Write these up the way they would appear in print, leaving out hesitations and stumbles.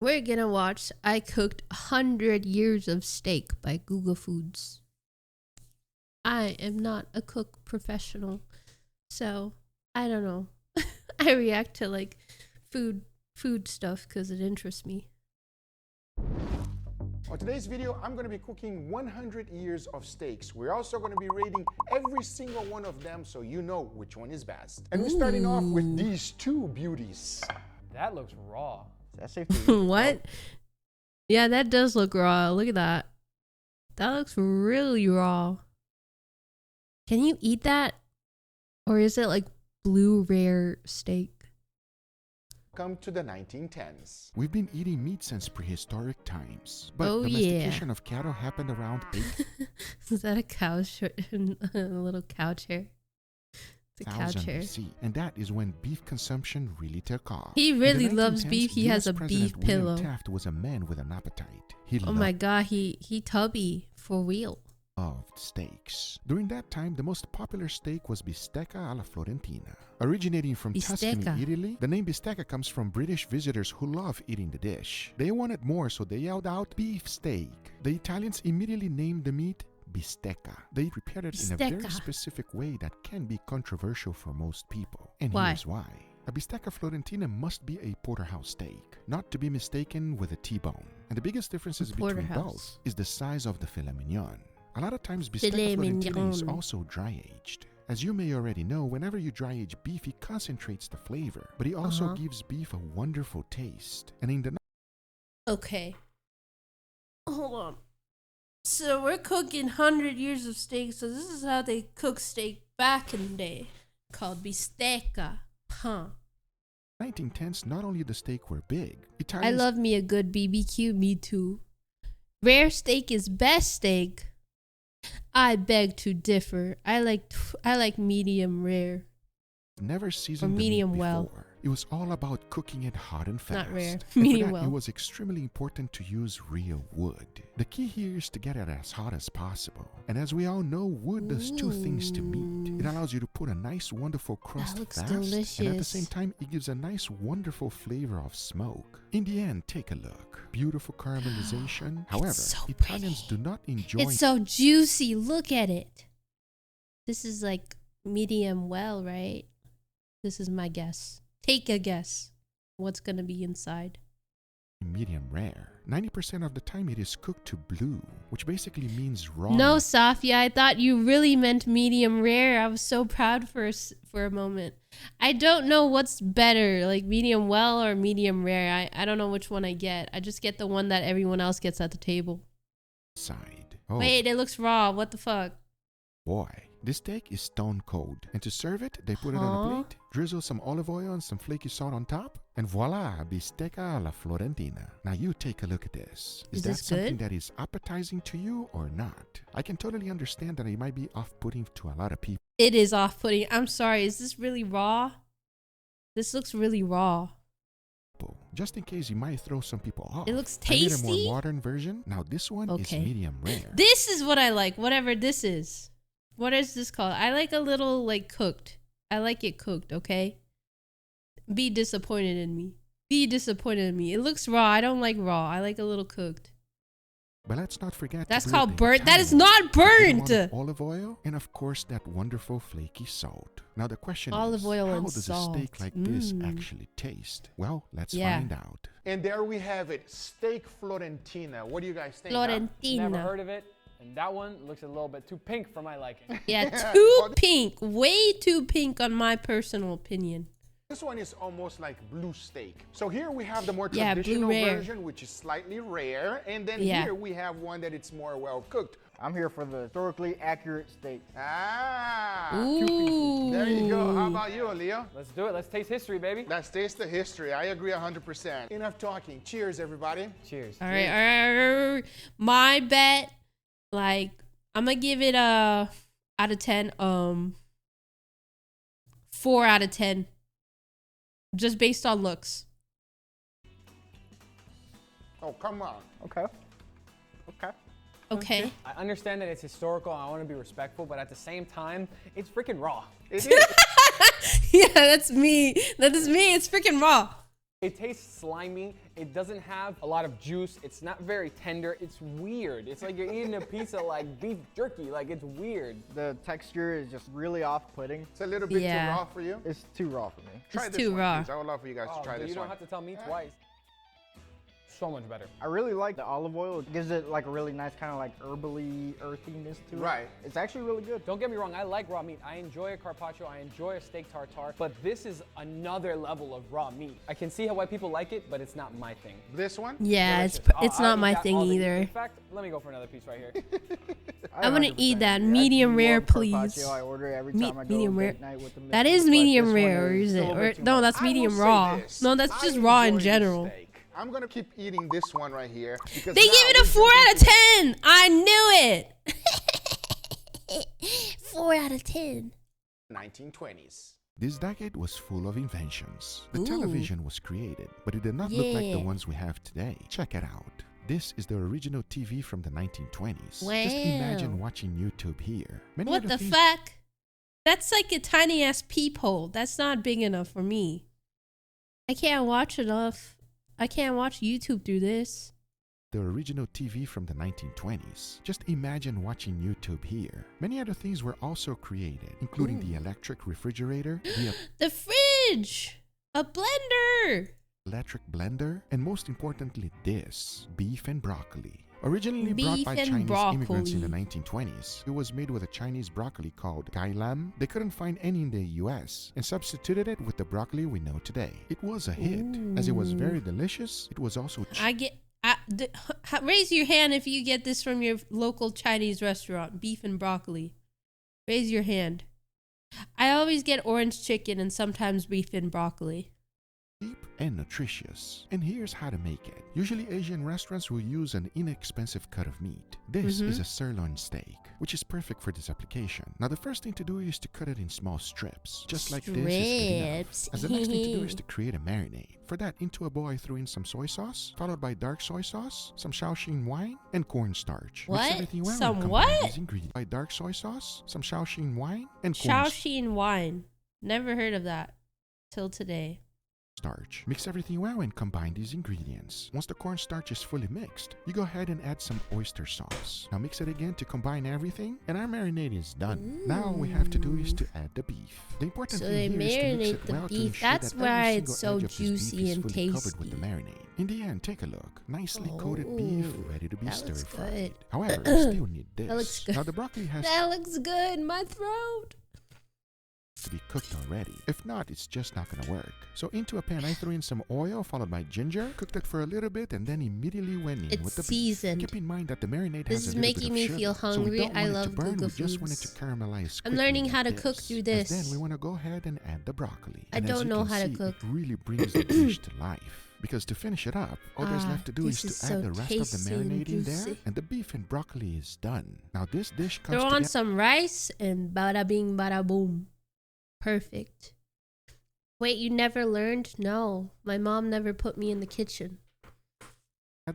We're gonna watch I Cooked 100 Years of Steak by GugaFoods. I am not a cook professional, so I don't know. I react to like food stuff because it interests me. On today's video, I'm going to be cooking 100 years of steaks. We're also going to be rating every single one of them so you know which one is best. And we're starting off with these two beauties. That looks raw. Is that safe to eat? What? Yeah, that does look raw. Look at that. That looks really raw. Can you eat that? Or is it like blue rare steak? Come to the 1910s. We've been eating meat since prehistoric times, but Oh, domestication of cattle happened around 8 Is that a cow a little cow chair? It's a cow 1000 chair. BC, and that is when beef consumption really took off. He In the really loves 1910s, beef. He has a US beef President William pillow. Taft was a man with an appetite. He Oh my god, he tubby for real. loved steaks. During that time, the most popular steak was bistecca alla Florentina. Originating from Tuscany, Bistecca. Italy, the name bistecca comes from British visitors who love eating the dish. They wanted more, so they yelled out beef steak. The Italians immediately named the meat bistecca. They prepared it in a very Bistecca. specific way that can be controversial for most people. And Why? here's why. A bistecca Florentina must be a porterhouse steak, not to be mistaken with a T-bone. And the biggest differences between both Porterhouse. is the size of the filet mignon. A lot of times, bistecca Filet Florentina is mignon. also dry-aged. As you may already know, whenever you dry-age beef, it concentrates the flavor, but it also gives beef a wonderful taste. And in the Okay. Hold on. So we're cooking 100 years of steak. So this is how they cook steak back in the day. Called bistecca. Huh. 1910s, not only the steak were big, I Italians love me a good BBQ. Me too. Rare steak is best steak. I beg to differ. I like medium rare. never seasoned the meat medium before. well. It was all about cooking it hot and fast. Not rare. And for Medium that, well. It was extremely important to use real wood. The key here is to get it as hot as possible. And as we all know, wood does two things to meat. It allows you to put a nice, wonderful crust looks fast, and at the delicious. same time, it gives a nice, wonderful flavor of smoke. In the end, take a look. Beautiful caramelization. However, so Italians pretty. do not enjoy It's so juicy. Look at it. This is like medium well, right? This is my guess. Take a guess. What's gonna be inside? medium rare. 90% of the time, it is cooked to blue, which basically means raw. No, Saphia, I thought you really meant medium rare. I was so proud for a moment. I don't know what's better, like medium well or medium rare. I don't know which one I get. I just get the one that everyone else gets at the table. Side. Oh, Wait, it looks raw. What the fuck? boy. This steak is stone cold. And to serve it, they put it on a Huh? plate, drizzle some olive oil and some flaky salt on top, and voila, bistecca alla Florentina. Now you take a look at this. Is that this something good? that is appetizing to you or not? I can totally understand that it might be off-putting to a lot of people. It is off-putting. I'm sorry. Is this really raw? This looks really raw. Just in case you might throw some people off. It looks I made a tasty. more modern version. Now this one is Okay. medium rare. This is what I like. Whatever this is. What is this called? I like a little like cooked. I like it cooked, okay? Be disappointed in me. Be disappointed in me. It looks raw. I don't like raw. I like a little cooked. But let's not forget to That's do it called the burnt. That is Italian way. not A good amount burnt. of olive oil, and of course that wonderful flaky salt. Now the question Olive is, oil how and does salt. a steak like this Mm. actually taste? Well, let's Yeah. find out. And there we have it, steak Florentina. What do you guys think? huh? Never Florentina. heard of it. And that one looks a little bit too pink for my liking. Yeah, too pink. Way too pink on my personal opinion. This one is almost like blue steak. So here we have the more Yeah, blue traditional rare. version, which is slightly rare. And then Yeah. here we have one that it's more well cooked. I'm here for the historically accurate steak. Ah, Ooh. there you go. How about you, Leo? Let's do it. Let's taste history, baby. Let's taste the history. I agree 100%. Enough talking. Cheers, everybody. Cheers. All right, all right. My bet, like, I'm gonna give it a out of 10. 4 out of 10, just based on looks. Oh, come on. Okay. Okay. Okay. I understand that it's historical and I want to be respectful, but at the same time, it's freaking raw. It is. Yeah, that's me. That is me. It's freaking raw. It tastes slimy. It doesn't have a lot of juice. It's not very tender. It's weird. It's like you're eating a piece of like beef jerky. Like it's weird. The texture is just really off-putting. It's a little bit Yeah. too raw for you. It's too raw for me. Try It's this too one, raw. please. I would love for you guys to try Dude, this you don't one. have to tell me twice. So much better. I really like the olive oil. It gives it like a really nice kind of like herbally earthiness to it. Right. It's actually really good. Don't get me wrong, I like raw meat. I enjoy a carpaccio, I enjoy a steak tartare, but this is another level of raw meat. I can see why people like it, but it's not my thing. This one? Yeah, Delicious. it's I'll not eat my that thing all day. either. In fact, let me go for another piece right here. I'm gonna 100% eat that agree. I medium rare, love please. carpaccio. I order it every time I go Medium on rare. date night with the That missus, is but medium this rare, one or is still it? a Or, bit too no, much. that's I will medium say raw. this. No, that's I just raw in enjoy this general. steak. I'm gonna keep eating this one right here because They now give it a we're 4 jumping out of to- 10. I knew it. 4 out of 10. 1920s. This decade was full of inventions. The Ooh. television was created, but it did not look like the Yeah. ones we have today. Check it out. This is the original TV from the 1920s. Just Wow. imagine watching YouTube here. Many What other the things fuck? That's like a tiny ass peephole. That's not big enough for me. I can't watch enough. I can't watch YouTube through this. The original TV from the 1920s. Just imagine watching YouTube here. Many other things were also created, including the electric refrigerator, the The fridge. A blender. electric blender, and most importantly this, beef and broccoli. Originally brought Beef by and Chinese immigrants in the broccoli. 1920s, it was made with a Chinese broccoli called gai lam. They couldn't find any in the US and substituted it with the broccoli we know today. It was a hit, as it was very delicious. It was also cheap. Raise your hand if you get this from your local Chinese restaurant. Beef and broccoli. Raise your hand. I always get orange chicken and sometimes beef and broccoli. Cheap and nutritious. And here's how to make it. Usually Asian restaurants will use an inexpensive cut of meat. This is a sirloin steak, which is perfect for this application. Now the first thing to do is to cut it in small strips. Just like this is good enough. Strips. As the next thing to do is to create a marinade. For that, into a bowl I threw in some soy sauce, followed by dark soy sauce, some Shaoxing wine, and cornstarch. What? Mix everything well Some and combine what? these ingredients. By dark soy sauce, some Shaoxing wine, and cornstarch. Shaoxing wine. Never heard of that till today. Starch. Mix everything well and combine these ingredients. Once the cornstarch is fully mixed, you go ahead and add some oyster sauce. Now mix it again to combine everything, and our marinade is done. Now all we have to do is to add the beef. The important So thing they here is to mix marinate it the well to beef. ensure That's that why every it's single so edge of this beef juicy is and fully covered with the tasty. marinade. In the end, take a look. Nicely coated beef, Oh, ready to be that stir looks fried. good. However, you still need this. That looks good. Now the broccoli has That looks good in my throat. to be cooked already. If not, it's just not gonna work. So into a pan, I threw in some oil, followed by ginger, cooked it for a little bit, and then immediately went in It's with the seasoned. beef. Keep in mind that the marinade This has is a little making bit of me sugar, feel so we hungry. don't I want it love to burn. We just want it GugaFoods. to caramelize I'm quickly learning like how to cook this. through As this. then we want to go ahead and add the broccoli. I And as don't you know can how to see, cook. It really brings the dish to life. Because to finish it up, all there's left to do this is is to so add the rest of the tasty and marinade in there, juicy. and the beef and broccoli is done. Now this dish comes Throw on together. some rice and bada bing, bada boom. Perfect. Wait, you never learned? No, my mom never put me in the kitchen.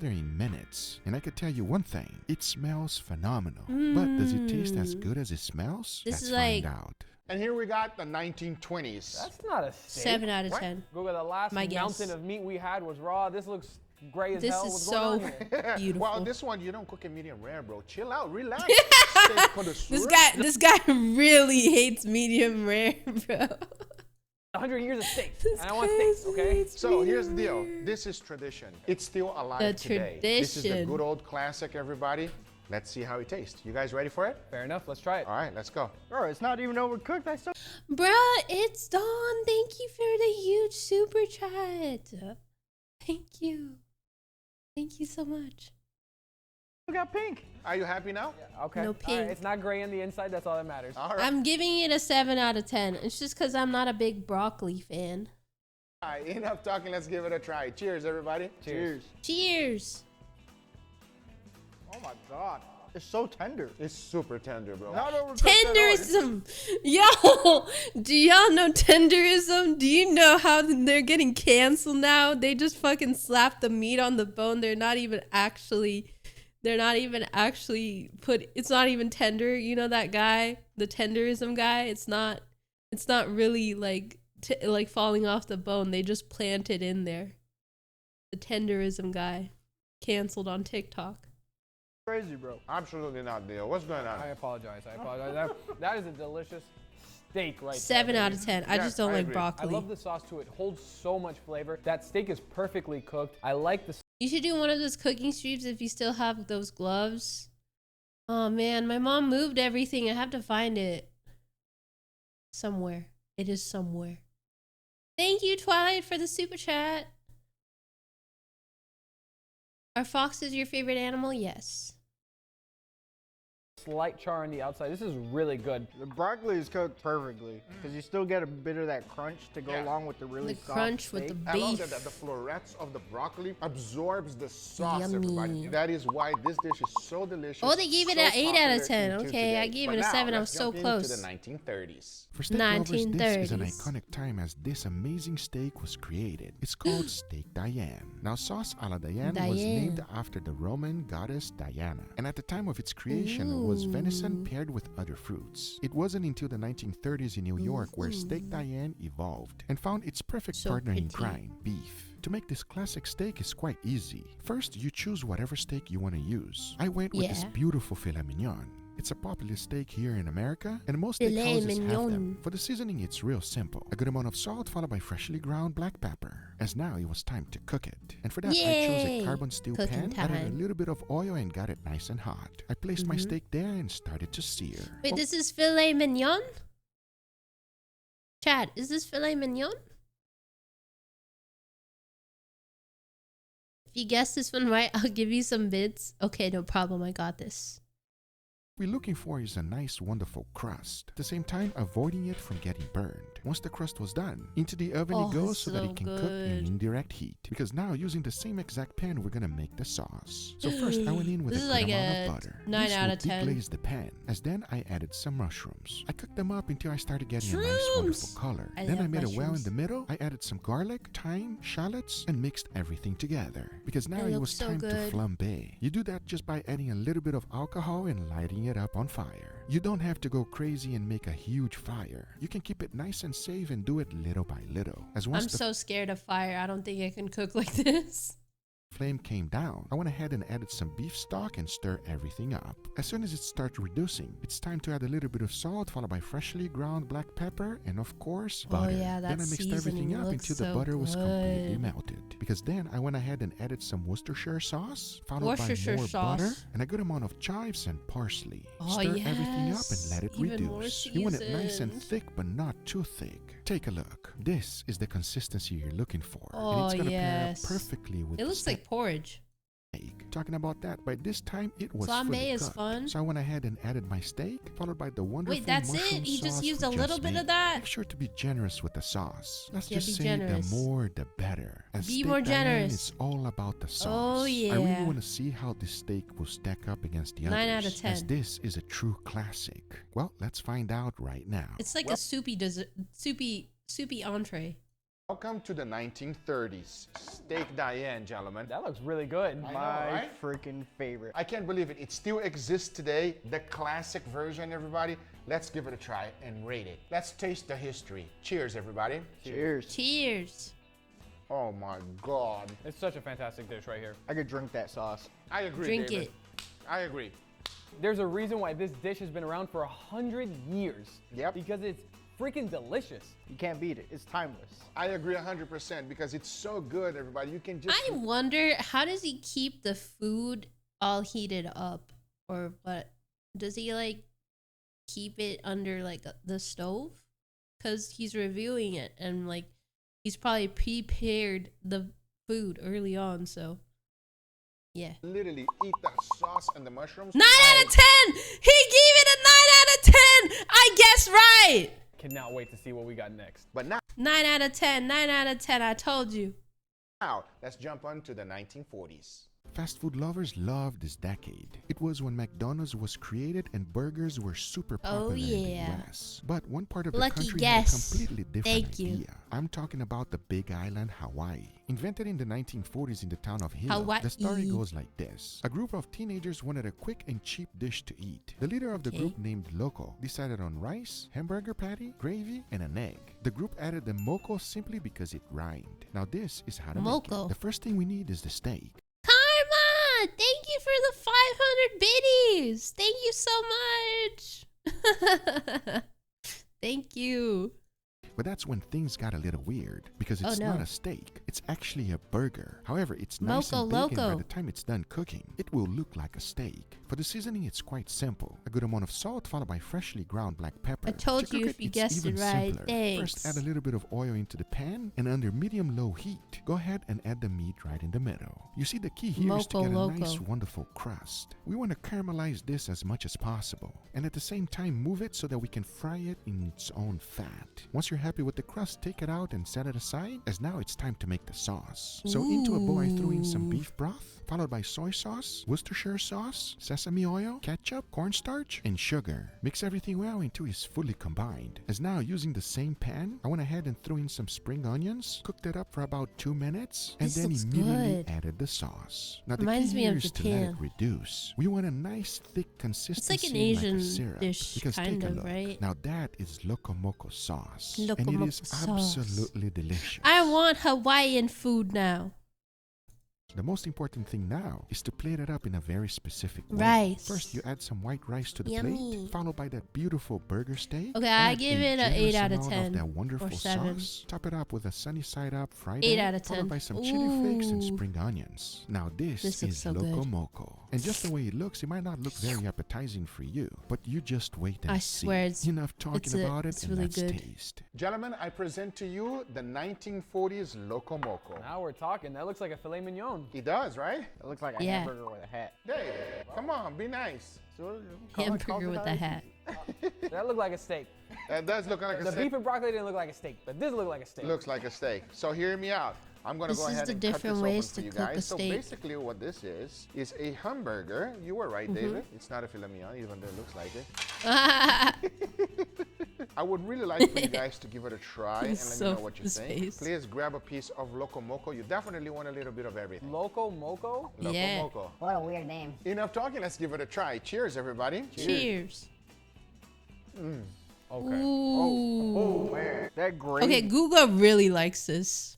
In minutes, and I could tell you one thing: it smells phenomenal. But does it taste as good as it smells? This Let's is find like- out. And here we got the 1920s. That's not a steak. 7 out of What? 10. Google, the last My guess. mountain of meat we had was raw. This looks gray as This hell. is What's so going on here? beautiful. Well, this one you don't cook it medium rare, bro. Chill out, relax. Steak connoisseur. This guy really hates medium rare, bro. 100 years of steak. This And I want guy steaks, okay? hates So here's the medium deal. rare. This is tradition. It's still alive The today. This is the tradition. good old classic, everybody. Let's see how it tastes. You guys ready for it? Fair enough. Let's try it. All right, let's go. Bro, it's not even overcooked. I still Bruh, it's done. Thank you for the huge super chat. Thank you. Thank you so much. got pink. Are you happy now? Okay. No All right, pink. it's not gray on the inside. That's all that matters. All right. I'm giving it a 7 out of 10. It's just because I'm not a big broccoli fan. All right, enough talking. Let's give it a try. Cheers, everybody. Cheers. Cheers. Oh my god. It's so tender. It's super tender, bro. Not overcooked at all. Tenderism. Yo, do y'all know tenderism? Do you know how they're getting canceled now? They just fucking slap the meat on the bone. They're not even actually it's not even tender. You know that guy, the tenderism guy? It's not really like like falling off the bone. They just plant it in there. The tenderism guy canceled on TikTok. Crazy, bro. Absolutely not, Leo. What's going on? I apologize. That is a delicious steak right 7 there. out of 10. I Yes, just don't I like agree. broccoli. I love the sauce too. It holds so much flavor. That steak is perfectly cooked. I like the You should do one of those cooking streams if you still have those gloves. Oh man, my mom moved everything. I have to find it somewhere. It is somewhere. Thank you, Twilight, for the super chat. Are foxes your favorite animal? Yes. slight char on the outside. This is really good. The broccoli is cooked perfectly because you still get a bit of that crunch to go along with the really The soft crunch with steak. the I love beef. that the florets of the broccoli absorbs the sauce, Yummy. everybody. That is why this dish is so delicious. Oh, they gave it so an 8 out of popular 10. into Okay, I today. gave But it a now, 7. I let's was so jump close. into the 1930s. For steak lovers, this is an 1930s. iconic time as this amazing steak was created. It's called Steak Diane. Now, sauce a la Diane was named after the Roman goddess Diana, and at the time of its creation was venison paired with other fruits. It wasn't until the 1930s in New York where Steak Diane evolved and found its perfect So partner in pretty. crime, beef. To make this classic steak is quite easy. First, you choose whatever steak you want to use. I went with this Yeah. beautiful filet mignon. It's a popular steak here in America, and most Filet steakhouses have them. mignon. For the seasoning, it's real simple. A good amount of salt followed by freshly ground black pepper. As now it was time to cook it. And for that, I chose Yay! a carbon steel Cooking pan, added a time. little bit of oil, and got it nice and hot. I placed my steak there and started to sear. Wait, this is filet mignon? Chad, is this filet mignon? If you guess this one right, I'll give you some bits. Okay, no problem. I got this. What we're looking for is a nice, wonderful crust. At the same time, avoiding it from getting burned. Once the crust was done, into the oven Oh, it goes so that so it can cook good. in indirect heat. Because now, using the same exact pan, we're gonna make the sauce. So first, I went in with This a is good like amount a of butter. 9 This out will of 10. deglaze the pan. As then, I added some mushrooms. I cooked them up until I started getting a nice, wonderful Shrooms! color. I Then I love made a well in mushrooms. the middle. I added some garlic, thyme, shallots, and mixed everything together. Because now It it looks was so time to good. flambe. You do that just by adding a little bit of alcohol and lighting it up on fire. You don't have to go crazy and make a huge fire. You can keep it nice and safe and do it little by little. As once I'm the so scared of fire. I don't think I can cook like this. flame came down, I went ahead and added some beef stock and stir everything up. As soon as it starts reducing, it's time to add a little bit of salt followed by freshly ground black pepper and of course butter. Oh yeah, that Then I mixed seasoning everything up looks until the so butter was completely good. melted. Because then I went ahead and added some Worcestershire sauce, followed Worcestershire by more sauce. butter and a good amount of chives and parsley. Oh, Stir everything up and yes. let it Even more reduce. You want it nice and seasoned. thick but not too thick. Take a look. This is the consistency you're looking for. Oh, and it's gonna yes. pair up perfectly with It the looks steak. like porridge. Talking about that, by this time it was Flambe fully is cooked. fun. So I went ahead and added my steak, followed by the wonderful Wait, that's mushroom it? You just sauce used we a little just bit of made. that? Make sure to be generous with the sauce. Let's Yeah, just be say generous. the more the better. As Be Steak more Diane generous. is all about the sauce. Oh, I yeah. really want to see how this steak will stack up against the 9 others. out of 10. As this is a true classic. Well, let's find out right now. It's like a soupy dessert, soupy entree. Welcome to the 1930s. Steak Diane, gentlemen. That looks really good. I know, My right? freaking favorite. I can't believe it. It still exists today. The classic version, everybody. Let's give it a try and rate it. Let's taste the history. Cheers, everybody. Cheers. Cheers. Oh my God. It's such a fantastic dish right here. I could drink that sauce. I agree, Drink David. it. I agree. There's a reason why this dish has been around for 100 years. Yep. Because it's freaking delicious. You can't beat it. It's timeless. I agree 100% because it's so good, everybody. You can just... I wonder, how does he keep the food all heated up? Or what? Does he like keep it under like the stove? Because he's reviewing it and like he's probably prepared the food early on. So yeah. literally eat the sauce and the mushrooms. 9 out of 10! He gave it a 9 out of 10! I guess right! Cannot wait to see what we got next. But now, 9 out of 10, 9 out of 10, I told you. let's jump on to the 1940s. Fast food lovers love this decade. It was when McDonald's was created and burgers were super popular in the US. But one part of the Lucky country guess. had a completely different Thank you. idea. I'm talking about the Big Island, Hawaii. Invented in the 1940s in the town of Hilo, Hawaii. the story goes like this. A group of teenagers wanted a quick and cheap dish to eat. The leader of the group, named Loco, decided on rice, hamburger patty, gravy, and an egg. The group added the moco simply because it rhymed. Now this is how to make Moco. it. The first thing we need is the steak. Karma! Thank you for the 500 biddies! Thank you so much! Thank you. But that's when things got a little weird, because it's no. not a steak, it's actually a burger. However, it's nice Moco and big, and by Loco. the time it's done cooking, it will look like a steak. For the seasoning, it's quite simple. A good amount of salt followed by freshly ground black pepper. I told To you cook if you it's guessed even it right. simpler. Thanks. First, add a little bit of oil into the pan, and under medium-low heat, go ahead and add the meat right in the middle. You see, the key here is to Moco get a Loco. nice, wonderful crust. We want to caramelize this as much as possible, and at the same time move it so that we can fry it in its own fat. Once you're happy with the crust, take it out and set it aside, as now it's time to make the sauce. So into a bowl I threw in some beef broth, followed by soy sauce, Worcestershire sauce, sesame oil, ketchup, cornstarch, and sugar. Mix everything well until it's fully combined. As now, using the same pan, I went ahead and threw in some spring onions, cooked it up for about 2 minutes, and This then looks immediately good. added the sauce. Now the Reminds key me here of is to let it Japan. reduce. We want a nice thick consistency, It's like an Asian a syrup. dish, Because kind take a of, look. right? Now that is locomoco sauce, and it Locomoco is sauce. absolutely delicious. I want Hawaiian food now. The most important thing now is to plate it up in a very specific way. Rice. First, you add some white rice to the Yummy. plate, followed by that beautiful burger steak. Okay, I Add give a it a 8 generous out of amount 10 that wonderful or 7. sauce. Top it up with a sunny side up fried 8 egg, out of followed 10. by some chili flakes and Ooh. spring onions. Now this This looks is so good. locomoco. And just the way it looks, it might not look very appetizing for you, but you just wait and I see. swear it's- Enough talking about it, it's and really let's good. taste. Gentlemen, I present to you the 1940s Locomoco. Now we're talking. That looks like a filet mignon. It does, right? It looks like a Yeah. hamburger with a hat. Hey, come on, be nice. Hamburger with a hat. That looked like a steak. That does look like a The steak. beef and broccoli didn't look like a steak, but this looked like a steak. Looks like a steak. So hear me out. I'm gonna This go is ahead the and cut different this ways open to for you cook a guys. So steak. basically what this is a hamburger. You were right, David. It's not a filet mignon, even though it looks like it. I would really like for you guys to give it a try and let So me know what you his think. face. Please grab a piece of Locomoco. You definitely want a little bit of everything. Loco Moco? Yeah. Locomoco. What a weird name. Enough talking, let's give it a try. Cheers, everybody. Cheers. Okay. Ooh. That gravy Okay, Guga really likes this.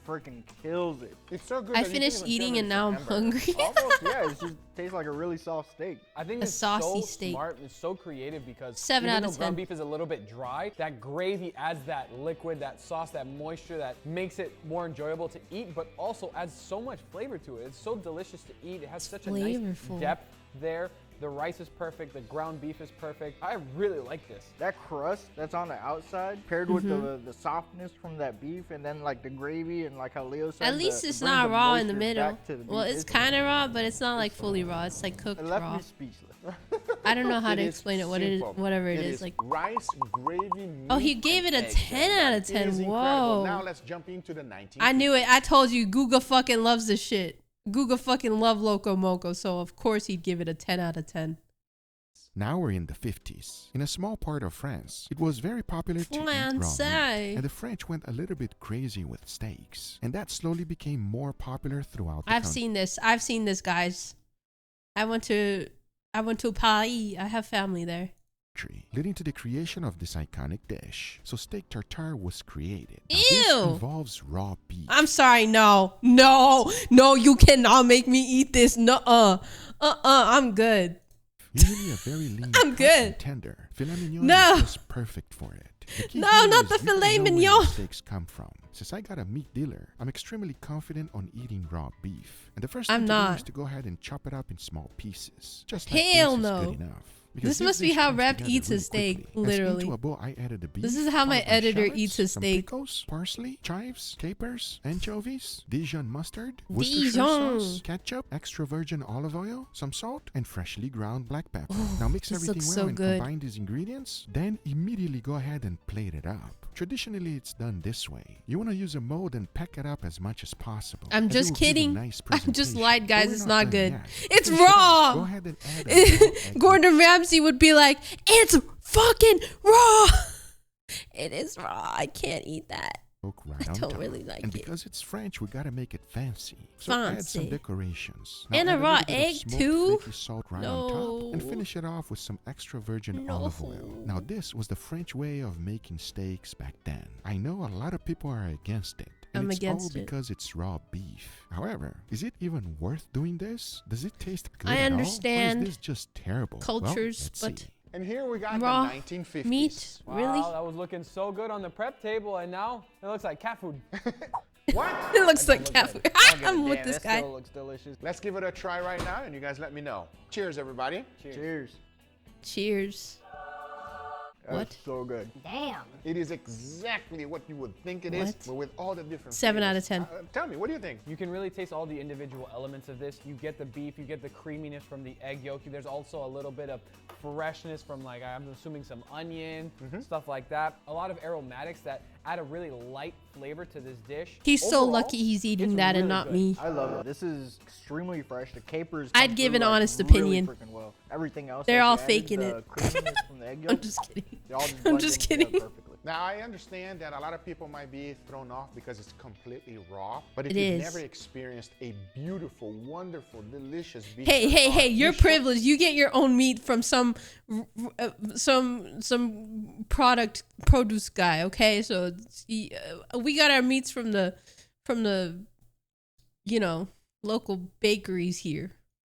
freaking kills it. It's so good. I that you finished can't even eating tell and it's a now I'm hamburger. hungry. Almost, yeah. It just tastes like a really soft steak. I think A it's saucy so steak. smart. It's so creative because 7 even out though of 10. ground beef is a little bit dry, that gravy adds that liquid, that sauce, that moisture that makes it more enjoyable to eat, but also adds so much flavor to it. It's so delicious to eat. It has such a nice flavorful. depth there. The rice is perfect. The ground beef is perfect. I really like this. That crust that's on the outside paired with the softness from that beef and then like the gravy and like how Leo said. At least it it's brings not the raw in the moisture middle. back to the Well, beef. it's kind of raw, but it's not like fully raw. It's like cooked It left raw. me speechless. I don't know how It to is explain it. What it is, simple. whatever it It is, like. rice, gravy, meat, Oh, he gave it and a eggs, 10 out of everybody. 10. It is incredible. Whoa. Now let's jump into the 1950s. I knew it. I told you, Guga fucking loves this shit. Guga fucking love Loco Moco, so of course he'd give it a 10 out of 10. Now we're in the 50s. In a small part of France, it was very popular to eat raw meat, France. and the French went a little bit crazy with steaks, and that slowly became more popular throughout the I've country. seen this. I've seen this, guys. I went to Paris. I have family there. Leading to the creation of this iconic dish. So steak tartare was created. Now, Ew! this involves raw beef. I'm sorry, no, you cannot make me eat this. Nuh-uh. I'm good. Usually a very lean, I'm cut good. and tender. Filet mignon No. is just perfect for it. The key No, here not is the you gotta filet know where mignon. your steaks come from. Since I got a meat dealer, I'm extremely confident on eating raw beef. And the first I'm thing to do not. is to go ahead and chop it up in small pieces. Just like Hell this no. is good enough. This must be how Rep eats his steak, literally. Into a bowl, I added the beef, This is how my followed by editor shallots, eats his some steak. pickles, parsley, chives, capers, anchovies, Dijon mustard, Worcestershire Dijon. sauce, ketchup, extra virgin olive oil, some salt, and freshly ground black pepper. Now mix this everything looks well so and good. combine these ingredients. Then immediately go ahead and plate it up. Traditionally, it's done this way. You want to use a mold and pack it up as much as possible. I'm as it just will give a kidding. nice I just presentation. lied, But guys. we're It's not not done good. yet. It's Finish it off. raw. Go ahead and add a raw egg Gordon Ramsay would be like, it's fucking raw. It is raw. I can't eat that. yolk right I on don't top. really like and it. because it's French, we gotta make it fancy. So add some Fancy. decorations. And a add raw little bit of egg, smoked too? flaky salt right on top, and No. finish it off with some extra virgin olive oil. Now this was the French way of making steaks back then. I know a lot of people are against it. And I'm it's against all it. because it's raw beef. However, is it even worth doing this? Does it taste good I at understand all? Or is this just terrible? cultures, let's but see. And here we got raw the 1950s. meat, Wow, really? that was looking so good on the prep table, and now it looks like cat food. What? It looks That like don't cat look food. good. I don't give a I'm with damn, this that guy. still looks delicious. Let's give it a try right now, and you guys let me know. Cheers, everybody. Cheers. Cheers. That's What? so good. Damn. It is exactly what you would think it is, What? but with all the different 7 out of flavors. 10. Tell me, what do you think? You can really taste all the individual elements of this. You get the beef, you get the creaminess from the egg yolk. There's also a little bit of freshness from, like, I'm assuming some onion, stuff like that. A lot of aromatics that add a really light flavor to this dish. He's so Overall, lucky he's eating it's that and really not good. me. I love it. This is extremely fresh. The capers. I'd come give through, an like, honest really opinion. freaking well. Everything else. They're that all you added, faking the it. creaminess from the egg yolk, I'm just kidding. they all just I'm blend just in together kidding. perfectly. Now, I understand that a lot of people might be thrown off because it's completely raw, but if It you've is. never experienced a beautiful, wonderful, delicious beef Hey, hey, hey! You're you should- privileged. You get your own meat from some produce guy. Okay, so we got our meats from the local bakeries here.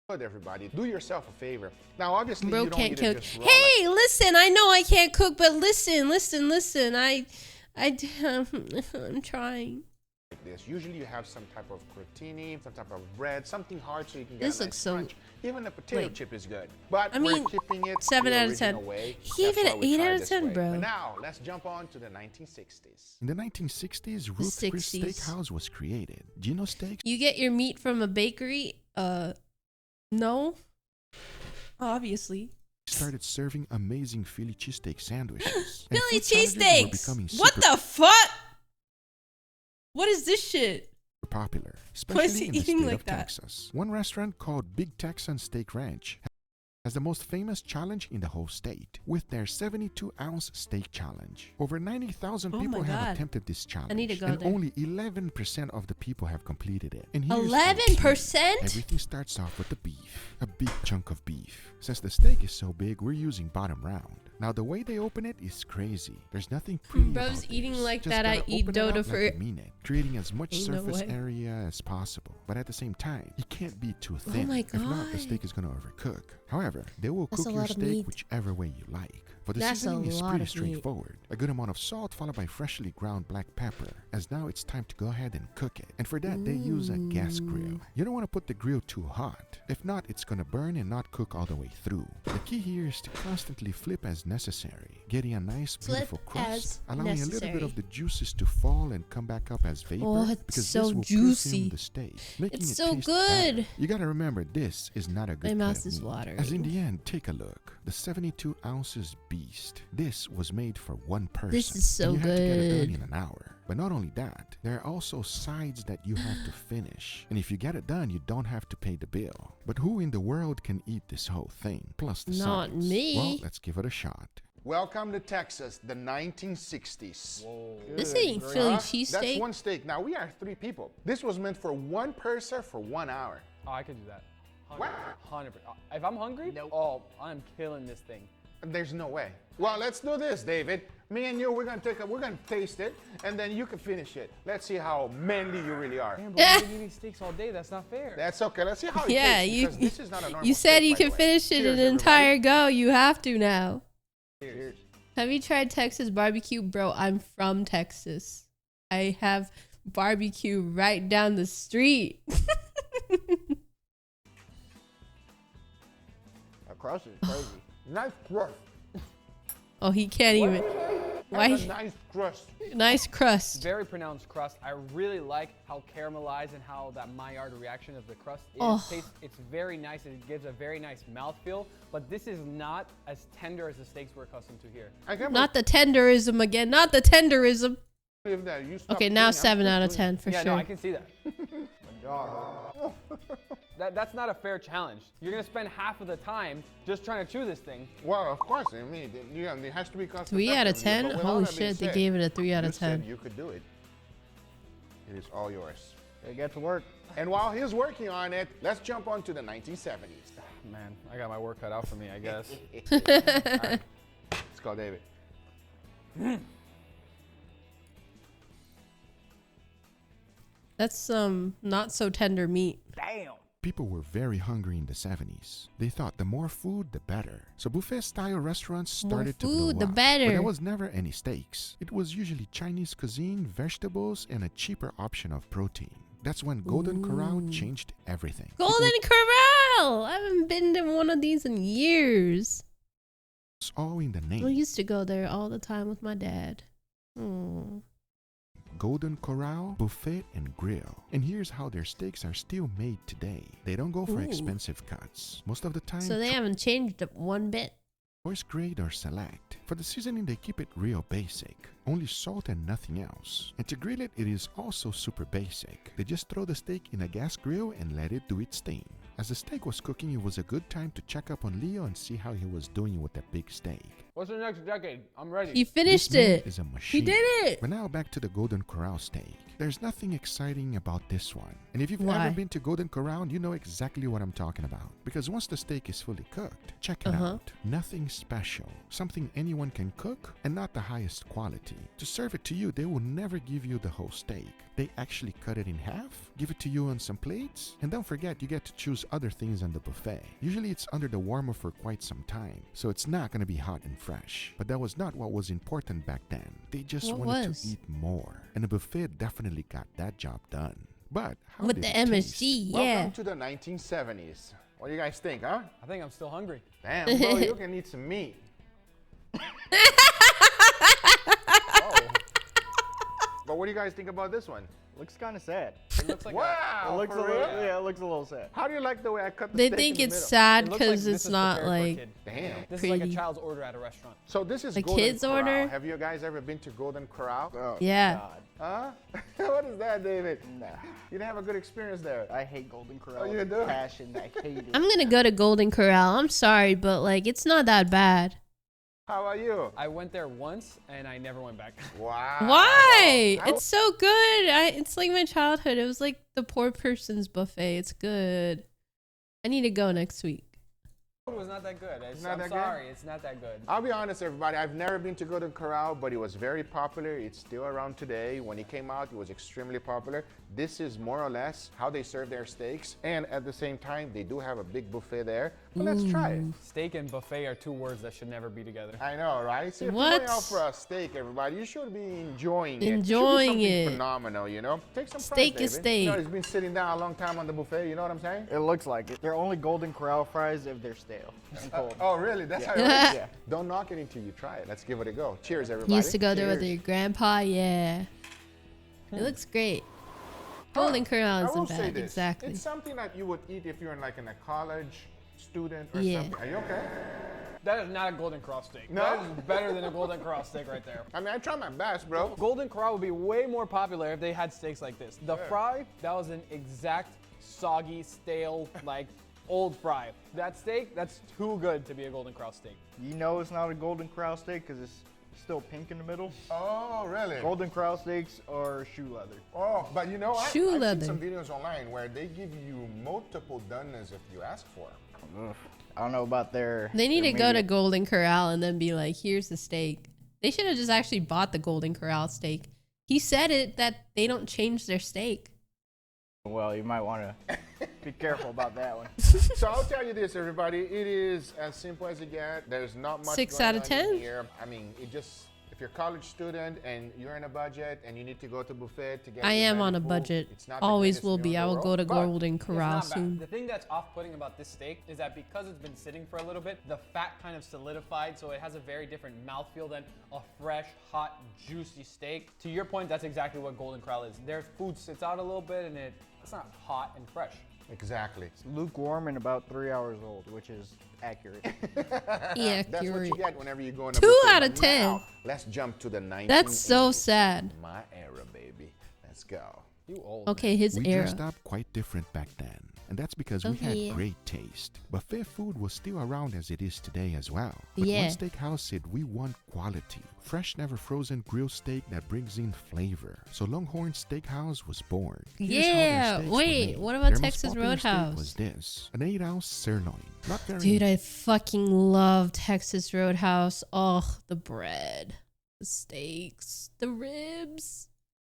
Good, everybody. Do yourself a favor. Now, obviously, Bro you don't can't eat it cook. just raw. Hey, listen! I know I can't cook, but listen! I'm trying. like this. Usually, you have some type of crotini, some type of bread, something hard so you can get This a looks nice so- crunch. Even a potato like- chip is good. But I mean, we're keeping it 7 the out of 10. original way. He That's gave it why an we 8 try out of this 10, way. bro. But now, let's jump on to the 1960s. In the 1960s, Ruth's Chris 60s. Steakhouse was created. Do you know steaks? You get your meat from a bakery? No. Obviously. Started serving amazing Philly cheesesteak sandwiches. And Philly food challenges were becoming cheesesteaks. What super the fuck? What is this shit? popular, Why is especially he in the eating state like of that? Texas. One restaurant called Big Texan Steak Ranch has the most famous challenge in the whole state with their 72-ounce steak challenge. Over 90,000 Oh my people have God. attempted this challenge, need to go and there. only 11% of the people have completed it. And here's the 11%? key. Everything starts off with the beef, a big chunk of beef. Since the steak is so big, we're using bottom round. Now the way they open it is crazy. There's nothing pretty Bro's about eating this. like Just that. I gotta eat open it up Dota like for you mean it, creating as much Ain't no surface way. area as possible. But at the same time, it can't be too thin. my If not, the God. steak is gonna overcook. However, they will That's cook a your lot of steak meat. whichever way you like. For the That's a seasoning is lot pretty of meat. straightforward. A good amount of salt followed by freshly ground black pepper, as now it's time to go ahead and cook it. And for that, they use a gas grill. You don't want to put the grill too hot. If not, it's gonna burn and not cook all the way through. The key here is to constantly flip as necessary, getting a nice beautiful Flip as crust, allowing a little bit necessary. of the juices to fall and come back up as vapor, Oh, it's because so this will juicy. perfume the steak, making It's it so taste good. better. You gotta remember, this is not a good My cut mouth of is meat. watering. As in the end, take a look. The 72 ounces beast. This was made for one person. This is so and you have to get it good. done in an hour. But not only that, there are also sides that you have to finish. And if you get it done, you don't have to pay the bill. But who in the world can eat this whole thing? Plus the Not sides? me. Well, let's give it a shot. Welcome to Texas, the 1960s. This ain't Huh? Philly That's cheesesteak. one steak. Now, we are 3 people. This was meant for one person for 1 hour. Oh, I could do that. What? 100%. If I'm hungry, oh, I'm killing this thing. There's no way. Well, let's do this, David. Me and you, we're gonna taste it, and then you can finish it. Let's see how manly you really are. Damn, but we've been eating steaks all day. That's not fair. That's okay. Let's see how it Yeah, tastes, you because this is not a normal you said steak, you by the can way. finish it Cheers, an everybody. entire go. You have to now. Cheers. Have you tried Texas barbecue? Bro, I'm from Texas. I have barbecue right down the street. That crust is crazy. Nice crust. Oh, he can't even. Why? That's a nice crust. Nice crust. Very pronounced crust. I really like how caramelized and how that Maillard reaction of the crust is. Oh. It's very nice. It gives a very nice mouthfeel, but this is not as tender as the steaks we're accustomed to here. I can't Not the tenderism again. Not the tenderism. believe that. You stopped Okay, now doing it. 7 out of 10 for Yeah, sure. no, I can see that. That's not a fair challenge. You're gonna spend half of the time just trying to chew this thing. Well, of course. I mean, it has to be cost 3 out of effective. 10? But with Holy all that being shit, they said, gave it a 3 out you of 10. said you could do it. It is all yours. They get to work. And while he's working on it, let's jump on to the 1970s. Man, I got my work cut out for me, I guess. All right. Let's call David. That's not so tender meat. Damn. People were very hungry in the 70s. They thought the more food, the better. So buffet-style restaurants started to blow food, the up. better. But there was never any steaks. It was usually Chinese cuisine, vegetables, and a cheaper option of protein. That's when Golden Corral changed everything. Golden Corral! I haven't been to one of these in years. It's all in the name. I used to go there all the time with my dad. Hmm. Golden Corral, Buffet, and Grill. And here's how their steaks are still made today. They don't go for Ooh. expensive cuts. Most of the time, So they haven't changed it one bit. choice grade or select. For the seasoning, they keep it real basic. Only salt and nothing else. And to grill it, it is also super basic. They just throw the steak in a gas grill and let it do its thing. As the steak was cooking, it was a good time to check up on Leo and see how he was doing with that big steak. What's the next decade? I'm ready. He finished This man it. is a machine. He did it. But now back to the Golden Corral steak. There's nothing exciting about this one. And if you've Why? ever been to Golden Corral, you know exactly what I'm talking about. Because once the steak is fully cooked, check it out. Nothing special. Something anyone can cook and not the highest quality. To serve it to you, they will never give you the whole steak. They actually cut it in half, give it to you on some plates, and don't forget you get to choose other things on the buffet. Usually it's under the warmer for quite some time, so it's not going to be hot and fresh. But that was not what was important back then. They just What wanted was? to eat more, and the buffet definitely got that job done. But how With did the it taste? MSG, Welcome yeah. to the 1970s. What do you guys think, huh? I think I'm still hungry. Damn, bro, you can eat some meat. But what do you guys think about this one? Looks kind of sad. It looks like Wow, It looks for a little, real? yeah, it looks a little sad. How do you like the way I cut the They steak think in it's the middle? sad it looks like because this it's is not prepared for a like kid. Damn. This is like a pretty. child's order at a restaurant. So this is A Golden kid's Corral. order? Have you guys ever been to Golden Corral? Oh, Yeah. God. Huh? What is that, David? Nah. You didn't have a good experience there. I hate Golden Corral. Oh, you do? Passion. I hate it. I'm gonna go to Golden Corral. I'm sorry, but like it's not that bad. How about you? I went there once and I never went back. Wow. Why? I- It's so good. It's like my childhood. It was like the poor person's buffet. It's good. I need to go next week. It was not that good. not I'm that good? sorry, it's not that good. I'll be honest, everybody. I've never been to Golden Corral, but it was very popular. It's still around today. When it came out, it was extremely popular. This is more or less how they serve their steaks. And at the same time, they do have a big buffet there. But let's try it. Steak and buffet are two words that should never be together. I know, right? See, if you're What? going out for a steak, everybody, you should be enjoying it. Enjoying it. Should be it. something phenomenal, you know? Take some Steak pride, is David. steak. You know, he's been sitting down a long time on the buffet. You know what I'm saying? It looks like it. They're only Golden Corral fries if they're stale and cold. Oh, really? That's how it Yeah. works? Yeah. Don't knock it until you try it. Let's give it a go. Cheers, everybody. You used to go there with Cheers. your grandpa. Yeah. It looks great. Golden Corral I will isn't say bad. this. Exactly. It's something that you would eat if you're in like in a college student or Yeah. something. Are you okay? That is not a Golden Corral steak. No? That is better than a Golden Corral steak right there. I mean, I try my best, bro. Golden Corral would be way more popular if they had steaks like this. The fry, that was an exact soggy, stale, like old fry. That steak, that's too good to be a Golden Corral steak. You know it's not a Golden Corral steak because it's still pink in the middle. Oh, really? Golden Corral steaks are shoe leather. Oh, but you know what? Shoe I've leather. seen some videos online where they give you multiple donuts if you ask for. Ugh. I don't know about their. They need their to go to maybe- Golden Corral and then be like, here's the steak. They should have just actually bought the Golden Corral steak. He said it that they don't change their steak. Well, you might want to be careful about that one. So I'll tell you this, everybody. It is as simple as it gets. There's not much 6 going out of on 10? in here. I mean, it just If you're a college student and you're in a budget and you need to go to buffet to get I your am on belly a full, budget. it's not the Always greatest will meal be. in I the will world, go to but Golden It's Corral not bad. soon. The thing that's off-putting about this steak is that because it's been sitting for a little bit, the fat kind of solidified, so it has a very different mouthfeel than a fresh, hot, juicy steak. To your point, that's exactly what Golden Corral is. Their food sits out a little bit and it's not hot and fresh. Exactly. It's lukewarm and about 3 hours old, which is accurate. Yeah, That's what you get whenever you go in a 2 buffet. out of But 10. now, let's jump to the 1980s. That's so sad. My era, baby. Let's go. You old. Okay, his We era. dressed up quite different back then. And that's because we Okay. had great taste. Buffet food was still around as it is today as well. But Yeah. one steakhouse said we want quality. Fresh, never frozen grilled steak that brings in flavor. So Longhorn Steakhouse was born. Here's how their Yeah, steaks were wait, made. what about Their most Texas popular steak Roadhouse? was this, an 8-ounce sirloin. Not very Dude, I fucking love Texas Roadhouse. Oh, the bread, the steaks, the ribs.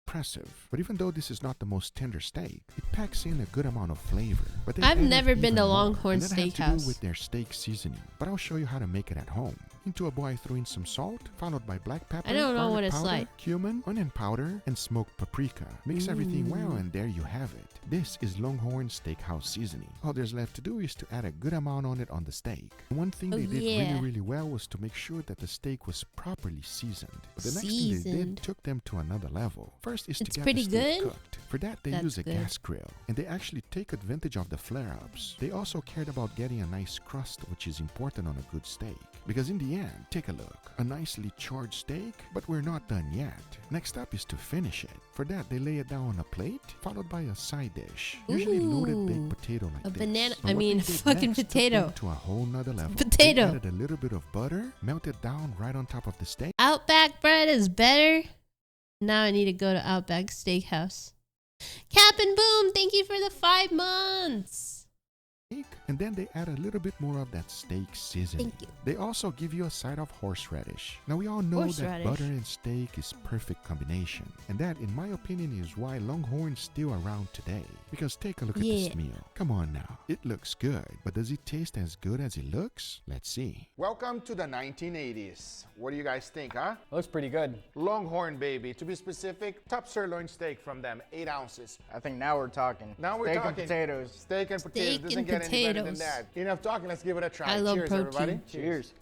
impressive. But even though this is not the most tender steak, it packs in a good amount of flavor. But they I've added never been even to more, Longhorn and that had to Steakhouse. do with their steak seasoning. But I'll show you how to make it at home. Into a bowl, I throw in some salt, followed by black pepper, I don't know garlic what it's powder, like. cumin, onion powder, and smoked paprika. Mix everything well, and there you have it. This is Longhorn Steakhouse seasoning. All there's left to do is to add a good amount on it on the steak. One thing Oh, they did yeah. really, really well was to make sure that the steak was properly seasoned. But the next thing they Seasoned. did took them to another level. First is It's to get pretty the steak good? cooked. For that, they That's use a good. gas grill, and they actually take advantage of the flare-ups. They also cared about getting a nice crust, which is important on a good steak. Because in the end, take a look. A nicely charred steak, but we're not done yet. Next up is to finish it. For that, they lay it down on a plate, followed by a side dish. Usually loaded Ooh, baked potato like a this. banana- But I what mean, they did fucking next took potato. them to a whole nother level. Potato. They added a little bit of butter, melted down right on top of the steak. Outback bread is better. Now I need to go to Outback Steakhouse. Cap and Boom, thank you for the 5 months. And then they add a little bit more of that steak seasoning. Thank you. They also give you a side of horseradish. Now we all know that Horseradish. butter and steak is perfect combination. And that, in my opinion, is why Longhorn's still around today. Because take a look at Yeah. this meal. Come on now. It looks good, but does it taste as good as it looks? Let's see. Welcome to the 1980s. What do you guys think, huh? Looks pretty good. Longhorn, baby. To be specific, top sirloin steak from them, 8 ounces. I think now we're talking. Now we're Steak talking and potatoes. Steak and potatoes. Steak Doesn't and get any better than potatoes. that. Enough talking. Let's give it a try. I love Cheers, protein. everybody. Cheers.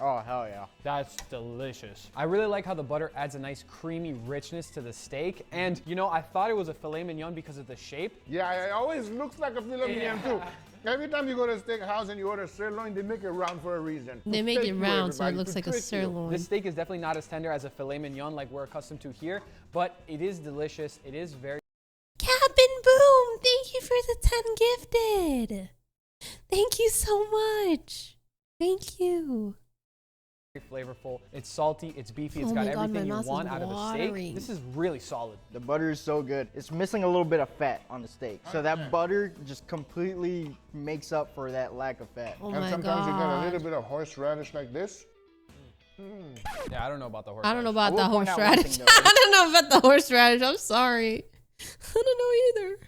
Oh, hell yeah. That's delicious. I really like how the butter adds a nice creamy richness to the steak. And you know, I thought it was a filet mignon because of the shape. Yeah, it always looks like a filet mignon too. Every time you go to a steakhouse and you order sirloin, they make it round for a reason. They To make trick it you, round so it everybody, looks to like a trick you. sirloin. This steak is definitely not as tender as a filet mignon like we're accustomed to here, but it is delicious. It is very Cap and Boom, thank you for the 10 gifted. Thank you so much. Thank you. flavorful. It's salty, it's beefy, it's Oh got my God, everything my you mouth is want out of a watering. steak. This is really solid. The butter is so good. It's missing a little bit of fat on the steak. So that butter just completely makes up for that lack of fat. Oh And my sometimes you get a little God. bit of horseradish like this. Yeah, I don't know about the horse. I don't know about I will the point out one horseradish. thing, though. I don't know about the horseradish. I'm sorry. I don't know either.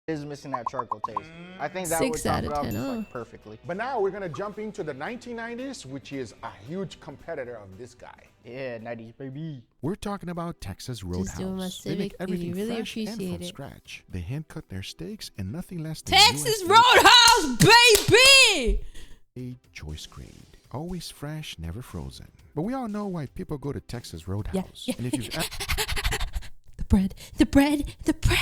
It is missing that charcoal taste. I think that 6 would top out it of off 10, just, huh? like, perfectly. But now we're gonna jump into the 1990s, which is a huge competitor of this guy. Yeah, 90s baby. We're talking about Texas Roadhouse. doing my They make civic everything duty. Really fresh and appreciate from it. scratch. They hand cut their steaks and nothing less than Texas USA Roadhouse, baby! choice grade. Always fresh, never frozen. But we all know why people go to Texas Roadhouse. yeah. And if you've The bread, the bread, the bread.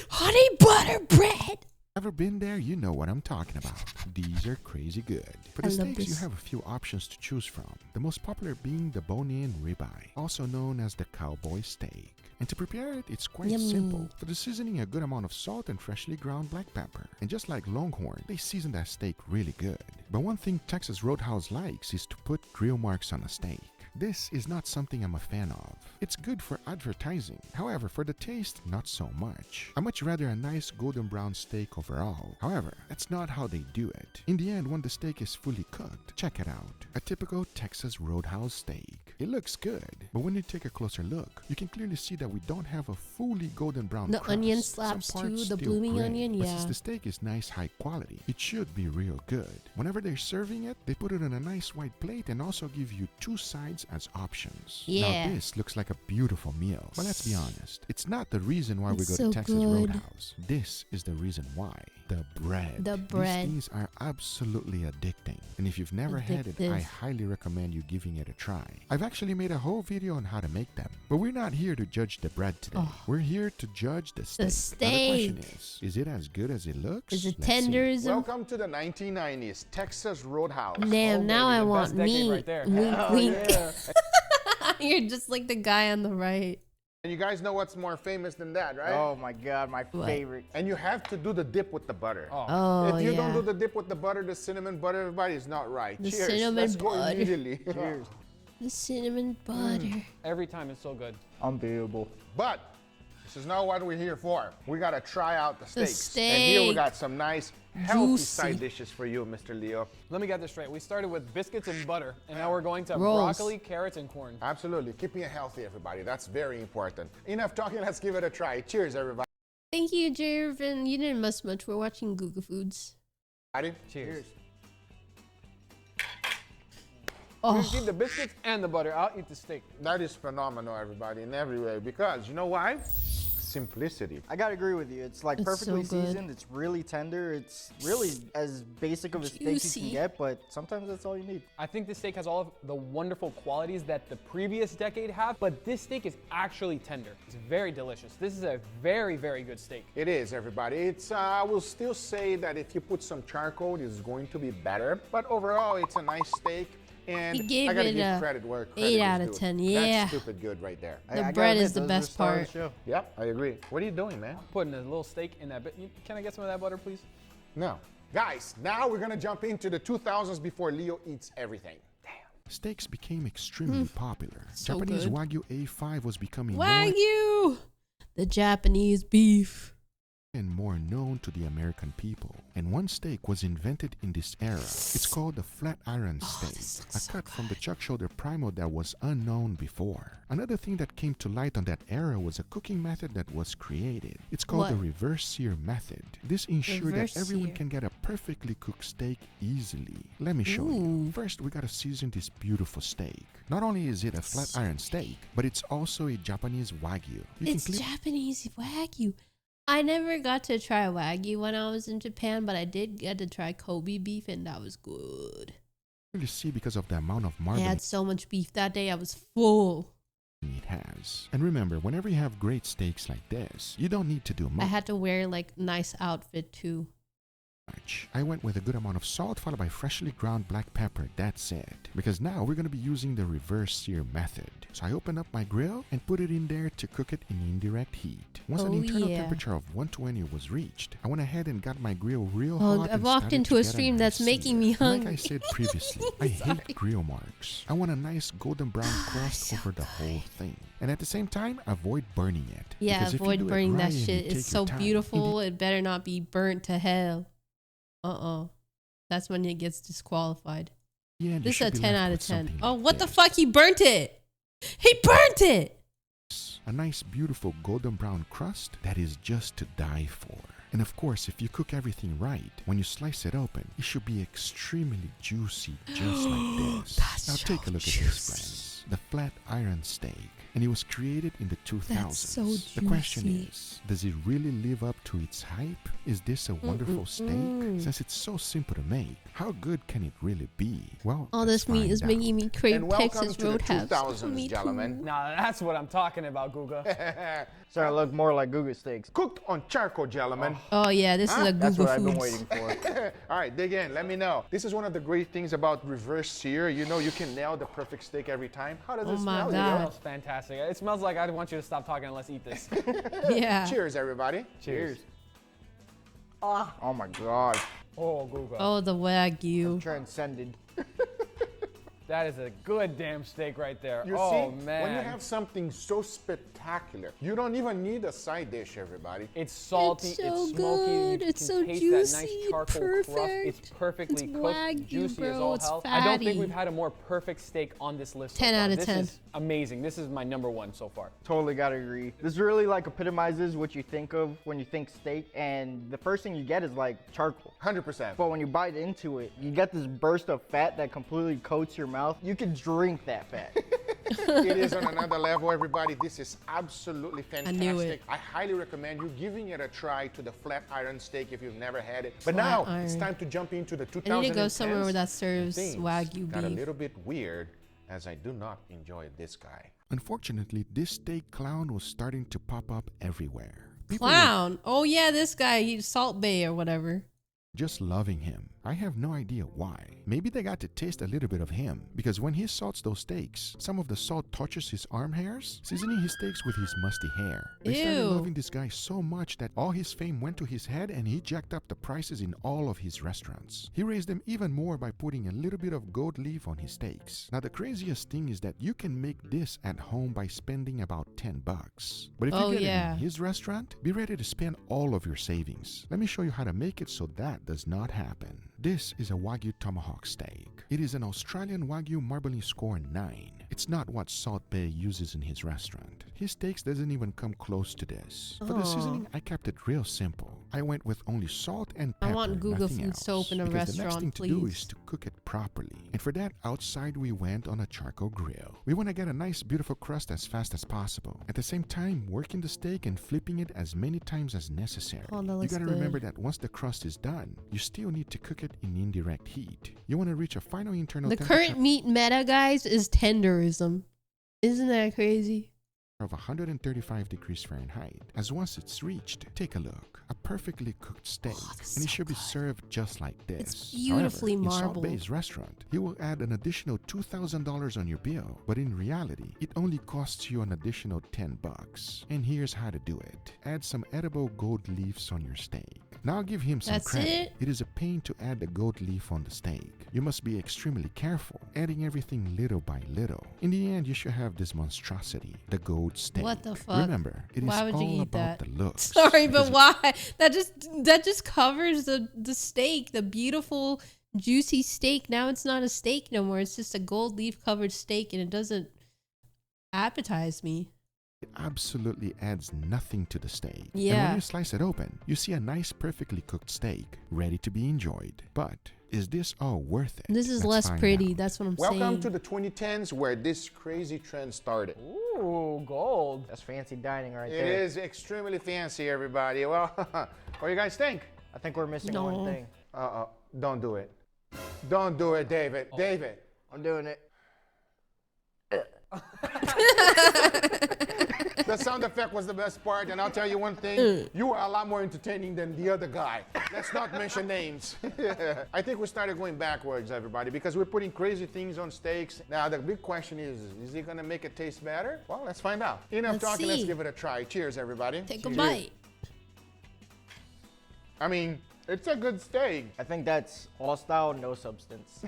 Honey butter bread. ever been there, you know what I'm talking about. These are crazy good. For the I love steaks, you this. have a few options to choose from. The most popular being the bone-in ribeye, also known as the cowboy steak. And to prepare it, it's quite Yummy. simple. For the seasoning, a good amount of salt and freshly ground black pepper. And just like Longhorn, they season that steak really good. But one thing Texas Roadhouse likes is to put grill marks on a steak. This is not something I'm a fan of. It's good for advertising. However, for the taste, not so much. I much rather a nice golden brown steak overall. However, that's not how they do it. In the end, when the steak is fully cooked, check it out. A typical Texas Roadhouse steak. It looks good, but when you take a closer look, you can clearly see that we don't have a fully golden brown The crust. onion Some slaps parts too, the still blooming gray, onion, but yeah. since the steak is nice high quality, it should be real good. Whenever they're serving it, they put it on a nice white plate and also give you 2 sides as options. Yeah. Now this looks like a beautiful meal, but let's be honest, it's not the reason why we It's go so to Texas good. Roadhouse. This is the reason why. The bread. The bread. These things are absolutely addicting, and if you've never had it, Addictive. I highly recommend you giving it a try. I've actually made a whole video on how to make them, but we're not here to judge the bread today. Oh. We're here to judge the steak. Now the steak. question is it as good as it looks? Is it Let's see. tender? Is it? Welcome to the 1990s Texas Roadhouse. Damn, now I baby, the want best decade meat. right there. Wink, Oh, wink. yeah. You're just like the guy on the right. And you guys know what's more famous than that, right? Oh my God, my What? favorite. And you have to do the dip with the butter. Oh, If you yeah. don't do the dip with the butter, the cinnamon butter, everybody, is not right. The Cheers. cinnamon Let's go butter. immediately. Cheers. The cinnamon butter. Every time it's so good. Unbeatable. But this is not what we're here for. We got to try out the The steaks. And here we steak. got some nice, healthy Juicy. side dishes for you, Mr. Leo. Let me get this straight. We started with biscuits and butter, and now we're going to Rolls. broccoli, carrots, and corn. Absolutely. Keeping it healthy, everybody. That's very important. Enough talking. Let's give it a try. Cheers, everybody. Thank you, Jervin. You didn't miss much. We're watching GugaFoods. Cheers. Oh, You keep the biscuits and the butter. I'll eat the steak. That is phenomenal, everybody, in every way. Because you know why? Simplicity. I gotta agree with you. It's like It's perfectly so good. seasoned. It's really tender. It's really as basic of a steak you Juicy. can get, but sometimes that's all you need. I think this steak has all of the wonderful qualities that the previous decade have, but this steak is actually tender. It's very delicious. This is a very, very good steak. It is, everybody. It's, I will still say that if you put some charcoal, it's going to be better. But overall, it's a nice steak. And He gave I gotta it give a credit where credit 8 is out of due. 10, yeah. That's stupid good right there. The I gotta bread admit, is the those are best star of part. the show. Yep, I agree. What are you doing, man? Putting a little steak in that bit. Can I get some of that butter, please? No. Guys, now we're gonna jump into the 2000s before Leo eats everything. Steaks became extremely popular. So Japanese good. Wagyu A5 was becoming more Wagyu! The Japanese beef. and more known to the American people. And one steak was invented in this era. It's called the flat iron steak, this looks a so cut from the good. chuck shoulder primo that was unknown before. Another thing that came to light on that era was a cooking method that was created. It's called the What? reverse sear method. This ensured Reverse that everyone sear. can get a perfectly cooked steak easily. Let me show Ooh. you. First, we gotta season this beautiful steak. Not only is it a flat iron steak, but it's also a Japanese Wagyu. You It's can clip Japanese Wagyu. I never got to try Wagyu when I was in Japan, but I did get to try Kobe beef, and that was good. clearly see because of the amount of I marbling had so much beef that day, I was full. it has. And remember, whenever you have great steaks like this, you don't need to do I much. had to wear like nice outfit too. I went with a good amount of salt followed by freshly ground black pepper. That's it. Because now we're going to be using the reverse sear method. So I opened up my grill and put it in there to cook it in indirect heat. Once an Oh, internal yeah. temperature of 120 was reached, I went ahead and got my grill real Oh, hot. I and walked started into to a get stream nice that's making me sear. Like I hungry. said previously, I hate grill marks. I want a nice golden brown crust so over the whole thing. And at the same time, avoid burning it. Yeah, Because if you avoid do it burning right that and you shit. take It's your so time, beautiful. It better not be burnt to hell. That's when it gets disqualified. Yeah, you This is should a be 10 left out of with 10. something Oh, like what the this. fuck? He burnt it. He burnt it. A nice beautiful golden brown crust that is just to die for. And of course, if you cook everything right, when you slice it open, it should be extremely juicy just like this. That's Now so take a look at this, juicy. friends. The flat iron steak. And it was created in the 2000s. That's so The question juicy. is, does it really live up to its hype? Is this a wonderful steak? Since it's so simple to make, how good can it really be? Well, All let's this meat find is out. making me crave And welcome Texas to the Roadhouse. 2000s, Me too. gentlemen. Now that's what I'm talking about, Guga. Starting to look more like Guga steaks. Cooked on charcoal, gentlemen. Oh yeah, this is a That's what I've been GugaFoods. waiting for. All right, dig in. Let me know. This is one of the great things about reverse sear. You know, you can nail the perfect steak every time. How does Oh it my smell? God. Leo? Smells fantastic. It smells like I want you to stop talking and let's eat this. Yeah. Cheers, everybody. Cheers. Oh my God. Oh, Guga. Oh, the Wagyu. Transcended. That is a good damn steak right there. You oh, see, man. when you have something so spectacular, you don't even need a side dish, everybody. It's salty, It's so it's smoky, good. you It's can so taste juicy, that nice charcoal crust. It's perfect. perfectly It's cooked, Wagyu, juicy as bro. all It's hell. I don't think fatty. we've had a more perfect steak on this list so 10 far. out of This 10. is amazing. This is my number one so far. Totally gotta agree. This really like epitomizes what you think of when you think steak, and the first thing you get is like charcoal. 100%. But when you bite into it, you get this burst of fat that completely coats your mouth. You can drink that fat. It is on another level, everybody. This is absolutely fantastic. knew it. I highly recommend you giving it a try to the flat iron steak if you've never had it. But Flat now iron. it's time to jump into the 2010s. I need to go somewhere where that serves Things Wagyu got a beef. little bit weird, as I do not enjoy this guy. Unfortunately, this steak clown was starting to pop up everywhere. People were Clown. Oh yeah, this guy. He's Salt Bay or whatever. just loving him. I have no idea why. Maybe they got to taste a little bit of him, because when he salts those steaks, some of the salt touches his arm hairs, seasoning his steaks with his musty hair. They started Ew. loving this guy so much that all his fame went to his head and he jacked up the prices in all of his restaurants. He raised them even more by putting a little bit of goat leaf on his steaks. Now the craziest thing is that you can make this at home by spending about $10. But if Oh, you get yeah. it in his restaurant, be ready to spend all of your savings. Let me show you how to make it so that does not happen. This is a Wagyu tomahawk steak. It is an Australian Wagyu marbling score 9. It's not what Salt Bay uses in his restaurant. His steaks doesn't even come close to this. For the Aw. seasoning, I kept it real simple. I went with only salt and I pepper, want nothing GugaFoods to else. open a Because the next restaurant, thing to do please. is to cook it properly. And for that, outside we went on a charcoal grill. We want to get a nice beautiful crust as fast as possible. At the same time, working the steak and flipping it as many times as necessary. Oh, that You looks gotta good. remember that once the crust is done, you still need to cook it in indirect heat. You want to reach a final internal The temperature current meat meta, guys, is tenderism. Isn't that crazy? of 135 degrees Fahrenheit. As once it's reached, take a look. A perfectly cooked steak, that's and it so should be good. served just like this. It's beautifully However, in Salt marbled. Bay's restaurant, he will add an additional $2,000 on your bill, but in reality, it only costs you an additional $10. And here's how to do it. Add some edible goat leaves on your steak. Now give him some That's credit. it? It is a pain to add the goat leaf on the steak. You must be extremely careful, adding everything little by little. In the end, you should have this monstrosity, the goat steak. What the fuck? Remember, it is Why would you all eat about that? the looks. Sorry, because but why? That just covers the steak, the beautiful juicy steak. Now it's not a steak no more. It's just a gold leaf covered steak, and it doesn't appetize me. It absolutely adds nothing to the steak. And Yeah. when you slice it open, you see a nice, perfectly cooked steak, ready to be enjoyed. But is this all worth it? This is Let's less find pretty. out. That's what I'm Welcome saying. to the 2010s where this crazy trend started. Ooh, gold. That's fancy dining right It there. is extremely fancy, everybody. Well, what do you guys think? I think we're missing No. one thing. Don't do it. Don't do it, David. David. I'm doing it. The sound effect was the best part, and I'll tell you one thing, you were a lot more entertaining than the other guy. Let's not mention names. I think we started going backwards, everybody, because we're putting crazy things on steaks. Now, the big question is he gonna make it taste better? Well, let's find out. Enough Let's talking, let's see. give it a try. Cheers, everybody. Take a Cheers. bite. I mean, it's a good steak. I think that's all style, no substance.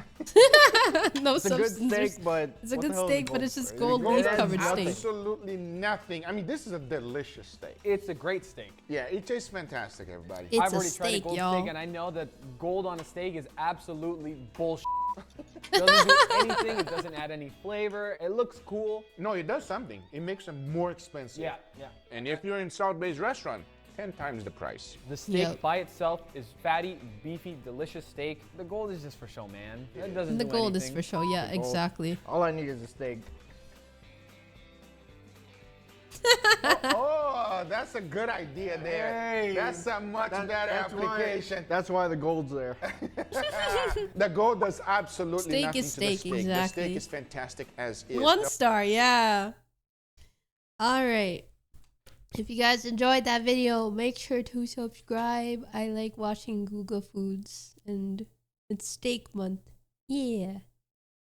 No It's a good substance. steak, but It's a what good the hell is steak, the but gold it's just for? gold Gold leaf has covered steak. absolutely nothing. I mean, this is a delicious steak. It's a great steak. Yeah, it tastes fantastic, everybody. It's I've a already tried a steak, gold y'all. steak, and I know that gold on a steak is absolutely bullshit. Doesn't do anything. It doesn't add any flavor. It looks cool. No, it does something. It makes them more expensive. Yeah, yeah. And if you're in South Bay's restaurant, 10 times the price. The steak Yep. by itself is fatty, beefy, delicious steak. The gold is just for show, man. It doesn't The do gold is anything. for sure. Yeah, The gold. exactly. All I need is a steak. Oh, that's a good idea there. Hey, That's a much better application. That's why the gold's there. The gold does absolutely Steak nothing is to the steak, steak. The exactly. steak is fantastic as is. 1 star, yeah. All right. If you guys enjoyed that video, make sure to subscribe. I like watching GugaFoods, and it's steak month. Yeah.